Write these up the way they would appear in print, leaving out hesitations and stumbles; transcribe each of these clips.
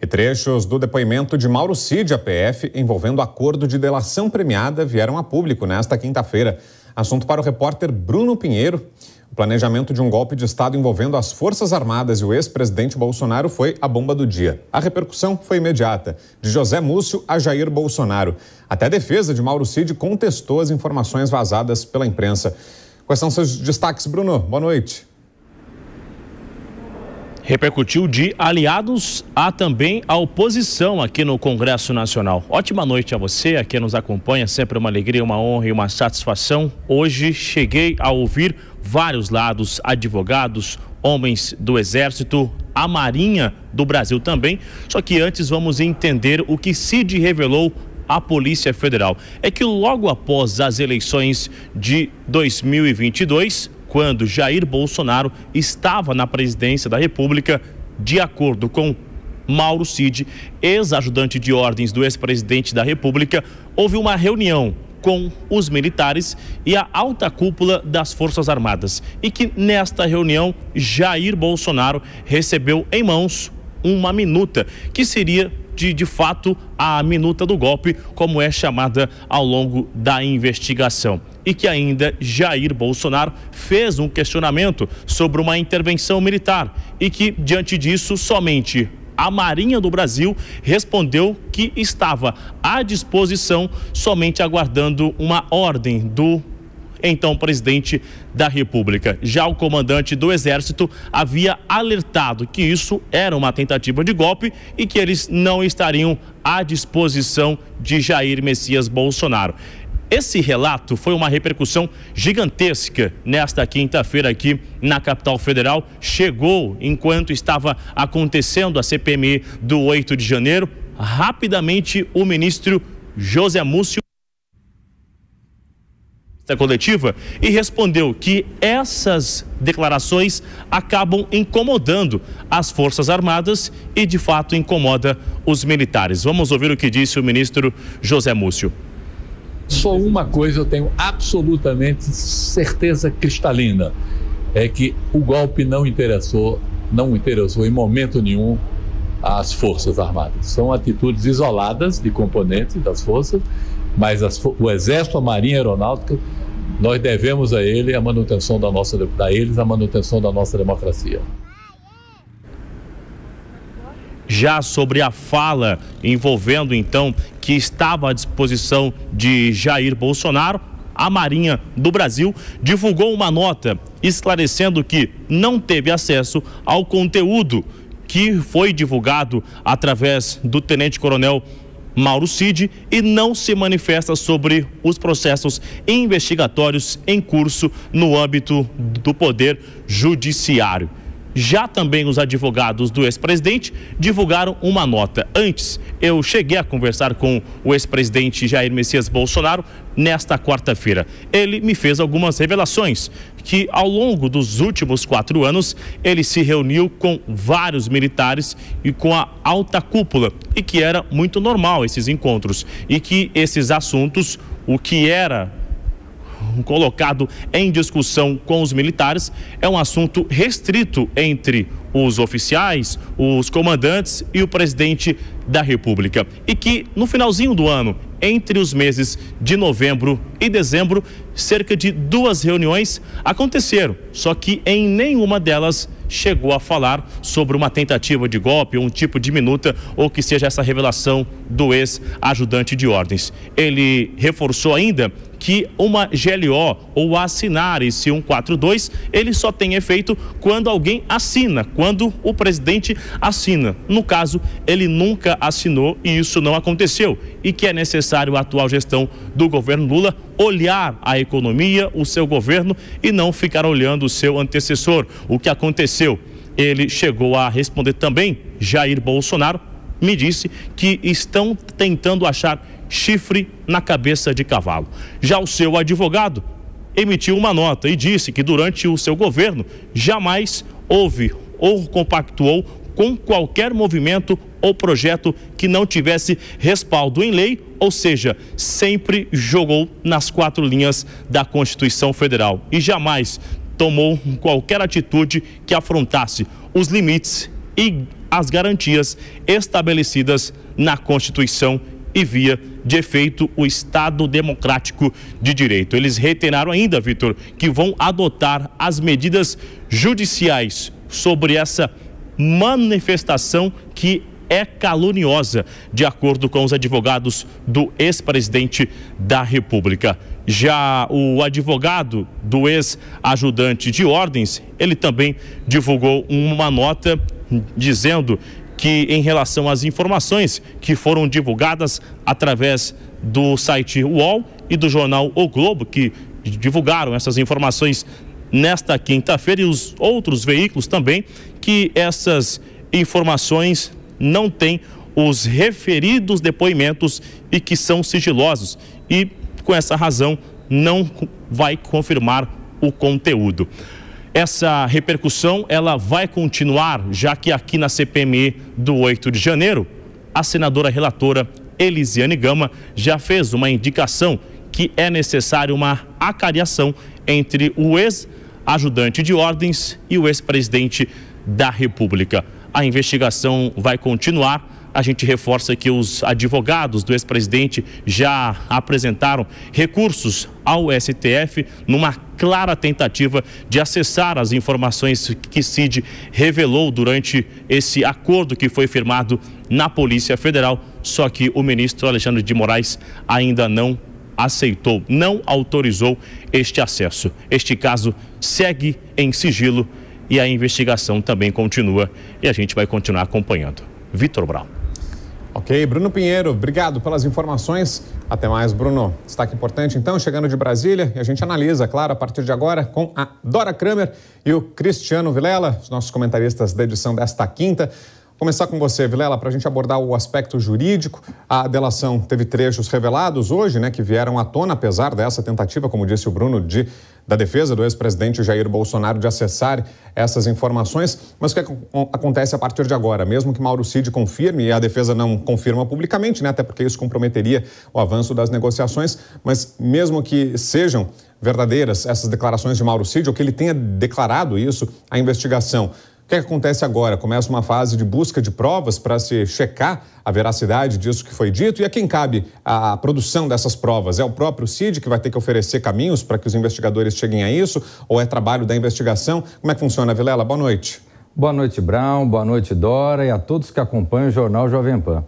E trechos do depoimento de Mauro Cid à PF envolvendo acordo de delação premiada vieram a público nesta quinta-feira. Assunto para o repórter Bruno Pinheiro. O planejamento de um golpe de Estado envolvendo as Forças Armadas e o ex-presidente Bolsonaro foi a bomba do dia. A repercussão foi imediata, de José Múcio a Jair Bolsonaro. Até a defesa de Mauro Cid contestou as informações vazadas pela imprensa. Quais são seus destaques, Bruno? Boa noite. Repercutiu de aliados a também a oposição aqui no Congresso Nacional. Ótima noite a você, a quem nos acompanha, sempre uma alegria, uma honra e uma satisfação. Hoje cheguei a ouvir vários lados, advogados, homens do Exército, a Marinha do Brasil também. Só que antes vamos entender o que Cid revelou à Polícia Federal. É que logo após as eleições de 2022, quando Jair Bolsonaro estava na presidência da República, de acordo com Mauro Cid, ex-ajudante de ordens do ex-presidente da República, houve uma reunião com os militares e a alta cúpula das Forças Armadas. E que nesta reunião, Jair Bolsonaro recebeu em mãos uma minuta, que seria de fato a minuta do golpe, como é chamada ao longo da investigação. E que ainda Jair Bolsonaro fez um questionamento sobre uma intervenção militar e que, diante disso, somente a Marinha do Brasil respondeu que estava à disposição, somente aguardando uma ordem do então presidente da República. Já o comandante do Exército havia alertado que isso era uma tentativa de golpe e que eles não estariam à disposição de Jair Messias Bolsonaro. Esse relato foi uma repercussão gigantesca nesta quinta-feira aqui na capital federal. Chegou enquanto estava acontecendo a CPMI do 8 de janeiro. Rapidamente o ministro José Múcio da coletiva e respondeu que essas declarações acabam incomodando as Forças Armadas e de fato incomoda os militares. Vamos ouvir o que disse o ministro José Múcio. Só uma coisa eu tenho absolutamente certeza cristalina, é que o golpe não interessou em momento nenhum às Forças Armadas. São atitudes isoladas de componentes das forças, mas o Exército, a Marinha, a Aeronáutica, nós devemos a eles a manutenção da nossa democracia. Já sobre a fala envolvendo então que estava à disposição de Jair Bolsonaro, a Marinha do Brasil divulgou uma nota esclarecendo que não teve acesso ao conteúdo que foi divulgado através do tenente-coronel Mauro Cid e não se manifesta sobre os processos investigatórios em curso no âmbito do Poder Judiciário. Já também os advogados do ex-presidente divulgaram uma nota. Antes, eu cheguei a conversar com o ex-presidente Jair Messias Bolsonaro nesta quarta-feira. Ele me fez algumas revelações que ao longo dos últimos 4 anos ele se reuniu com vários militares e com a alta cúpula e que era muito normal esses encontros e que esses assuntos, o que era colocado em discussão com os militares, é um assunto restrito entre os oficiais, os comandantes e o presidente da República. E que no finalzinho do ano, entre os meses de novembro e dezembro, cerca de 2 reuniões aconteceram, só que em nenhuma delas chegou a falar sobre uma tentativa de golpe, um tipo de minuta ou que seja essa revelação do ex-ajudante de ordens. Ele reforçou ainda que uma GLO ou assinar esse 142, ele só tem efeito quando alguém assina, quando o presidente assina. No caso, ele nunca assinou e isso não aconteceu e que é necessário a atual gestão do governo Lula olhar a economia, o seu governo e não ficar olhando o seu antecessor. O que aconteceu? Ele chegou a responder também, Jair Bolsonaro me disse que estão tentando achar chifre na cabeça de cavalo. Já o seu advogado emitiu uma nota e disse que durante o seu governo jamais houve ou compactuou com qualquer movimento ou projeto que não tivesse respaldo em lei, ou seja, sempre jogou nas 4 linhas da Constituição Federal e jamais tomou qualquer atitude que afrontasse os limites e as garantias estabelecidas na Constituição e via de efeito o Estado Democrático de Direito. Eles reiteraram ainda, Vitor, que vão adotar as medidas judiciais sobre essa manifestação que é caluniosa, de acordo com os advogados do ex-presidente da República. Já o advogado do ex-ajudante de ordens, ele também divulgou uma nota dizendo que, em relação às informações que foram divulgadas através do site UOL e do jornal O Globo, que divulgaram essas informações nesta quinta-feira, e os outros veículos também, que essas informações não têm os referidos depoimentos e que são sigilosos, e com essa razão não vai confirmar o conteúdo. Essa repercussão, ela vai continuar, já que aqui na CPMI do 8 de janeiro, a senadora relatora Elisiane Gama já fez uma indicação que é necessária uma acariação entre o ex-ajudante de ordens e o ex-presidente da República. A investigação vai continuar. A gente reforça que os advogados do ex-presidente já apresentaram recursos ao STF numa clara tentativa de acessar as informações que Cid revelou durante esse acordo que foi firmado na Polícia Federal, só que o ministro Alexandre de Moraes ainda não aceitou, não autorizou este acesso. Este caso segue em sigilo e a investigação também continua e a gente vai continuar acompanhando. Vitor Brown. Ok, Bruno Pinheiro, obrigado pelas informações. Até mais, Bruno. Destaque importante, então, chegando de Brasília, e a gente analisa, claro, a partir de agora, com a Dora Kramer e o Cristiano Vilela, os nossos comentaristas da edição desta quinta. Começar com você, Vilela, para a gente abordar o aspecto jurídico. A delação teve trechos revelados hoje, né, que vieram à tona, apesar dessa tentativa, como disse o Bruno, da defesa do ex-presidente Jair Bolsonaro de acessar essas informações. Mas o que acontece a partir de agora? Mesmo que Mauro Cid confirme, e a defesa não confirma publicamente, né, até porque isso comprometeria o avanço das negociações, mas mesmo que sejam verdadeiras essas declarações de Mauro Cid, ou que ele tenha declarado isso, a investigação, o que acontece agora? Começa uma fase de busca de provas para se checar a veracidade disso que foi dito, e a quem cabe a produção dessas provas? É o próprio Cid que vai ter que oferecer caminhos para que os investigadores cheguem a isso, ou é trabalho da investigação? Como é que funciona, Vilela? Boa noite. Boa noite, Brown, boa noite, Dora, e a todos que acompanham o Jornal Jovem Pan.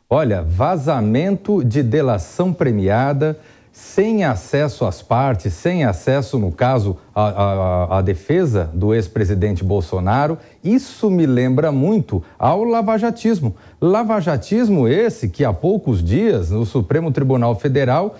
Olha, vazamento de delação premiada, sem acesso às partes, sem acesso, no caso, à defesa do ex-presidente Bolsonaro. Isso me lembra muito ao lavajatismo. Lavajatismo esse que há poucos dias, no Supremo Tribunal Federal,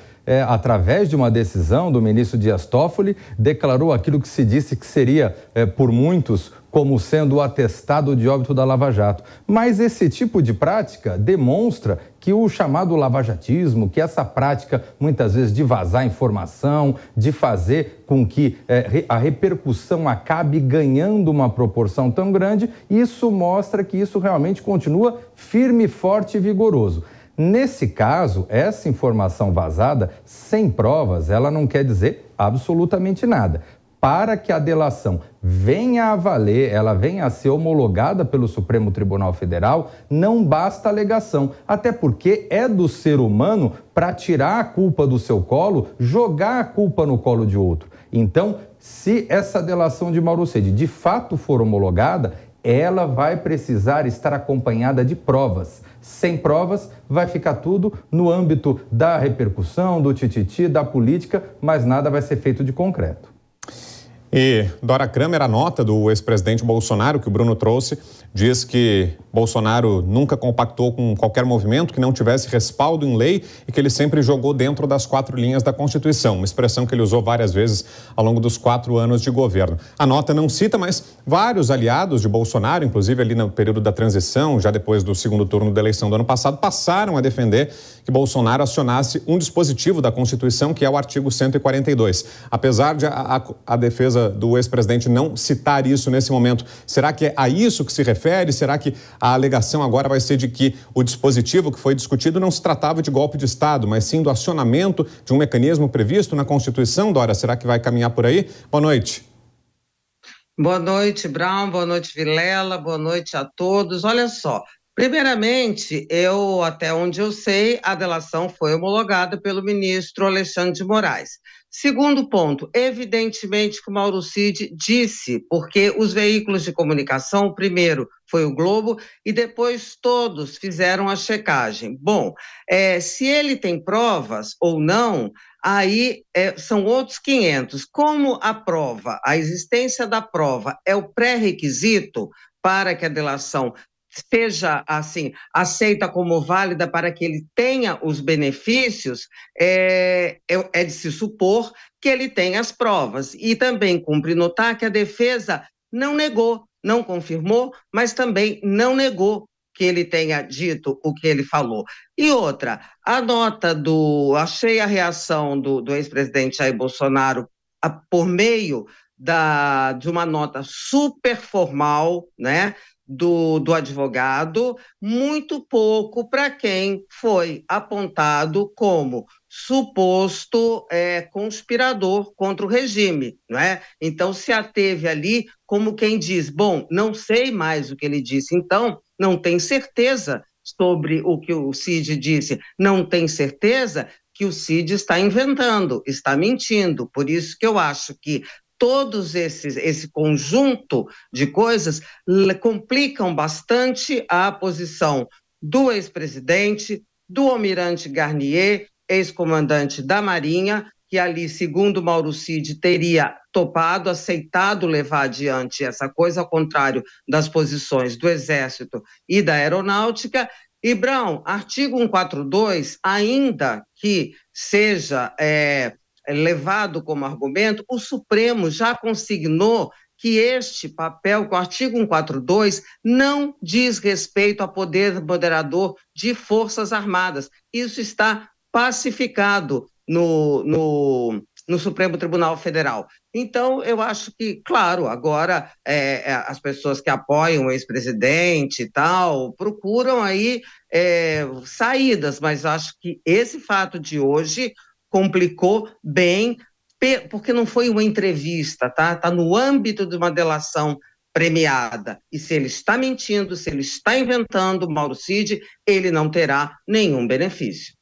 através de uma decisão do ministro Dias Toffoli, declarou aquilo que se disse que seria, por muitos, como sendo o atestado de óbito da Lava Jato. Mas esse tipo de prática demonstra que o chamado lavajatismo, que essa prática, muitas vezes, de vazar informação, de fazer com que a repercussão acabe ganhando uma proporção tão grande, isso mostra que isso realmente continua firme, forte e vigoroso. Nesse caso, essa informação vazada, sem provas, ela não quer dizer absolutamente nada. Para que a delação venha a valer, ela venha a ser homologada pelo Supremo Tribunal Federal, não basta alegação, até porque é do ser humano para tirar a culpa do seu colo, jogar a culpa no colo de outro. Então, se essa delação de Mauro Cid de fato for homologada, ela vai precisar estar acompanhada de provas. Sem provas, vai ficar tudo no âmbito da repercussão, do tititi, da política, mas nada vai ser feito de concreto. E Dora Kramer, a nota do ex-presidente Bolsonaro, que o Bruno trouxe, diz que Bolsonaro nunca compactou com qualquer movimento que não tivesse respaldo em lei e que ele sempre jogou dentro das 4 linhas da Constituição, uma expressão que ele usou várias vezes ao longo dos 4 anos de governo. A nota não cita, mas vários aliados de Bolsonaro, inclusive ali no período da transição, já depois do segundo turno da eleição do ano passado, passaram a defender que Bolsonaro acionasse um dispositivo da Constituição, que é o artigo 142. Apesar de a defesa do ex-presidente não citar isso nesse momento, será que é a isso que se refere? Será que a alegação agora vai ser de que o dispositivo que foi discutido não se tratava de golpe de Estado, mas sim do acionamento de um mecanismo previsto na Constituição? Dora, será que vai caminhar por aí? Boa noite. Boa noite, Brown, boa noite, Vilela, boa noite a todos. Olha só, primeiramente, até onde eu sei, a delação foi homologada pelo ministro Alexandre de Moraes. Segundo ponto, evidentemente que o Mauro Cid disse, porque os veículos de comunicação, primeiro foi o Globo e depois todos fizeram a checagem. Bom, se ele tem provas ou não, aí são outros 500. Como a prova, a existência da prova é o pré-requisito para que a delação seja assim aceita como válida para que ele tenha os benefícios, é de se supor que ele tem as provas. E também cumpre notar que a defesa não negou, não confirmou, mas também não negou que ele tenha dito o que ele falou. E outra, achei a reação do ex-presidente Jair Bolsonaro por meio de uma nota super formal, né? Do advogado, muito pouco para quem foi apontado como suposto conspirador contra o regime, não é? Então se ateve ali como quem diz, bom, não sei mais o que ele disse, então não tem certeza sobre o que o Cid disse, não tem certeza que o Cid está inventando, está mentindo, por isso que eu acho que esse conjunto de coisas complicam bastante a posição do ex-presidente, do almirante Garnier, ex-comandante da Marinha, que ali, segundo Mauro Cid, teria topado, aceitado levar adiante essa coisa, ao contrário das posições do Exército e da Aeronáutica. E, Brown, artigo 142, ainda que seja levado como argumento, o Supremo já consignou que este papel, com o artigo 142, não diz respeito a poder moderador de Forças Armadas. Isso está pacificado no Supremo Tribunal Federal. Então, eu acho que, claro, agora as pessoas que apoiam o ex-presidente e tal procuram aí saídas, mas acho que esse fato de hoje complicou bem, porque não foi uma entrevista, tá? Está no âmbito de uma delação premiada. E se ele está mentindo, se ele está inventando, Mauro Cid, ele não terá nenhum benefício.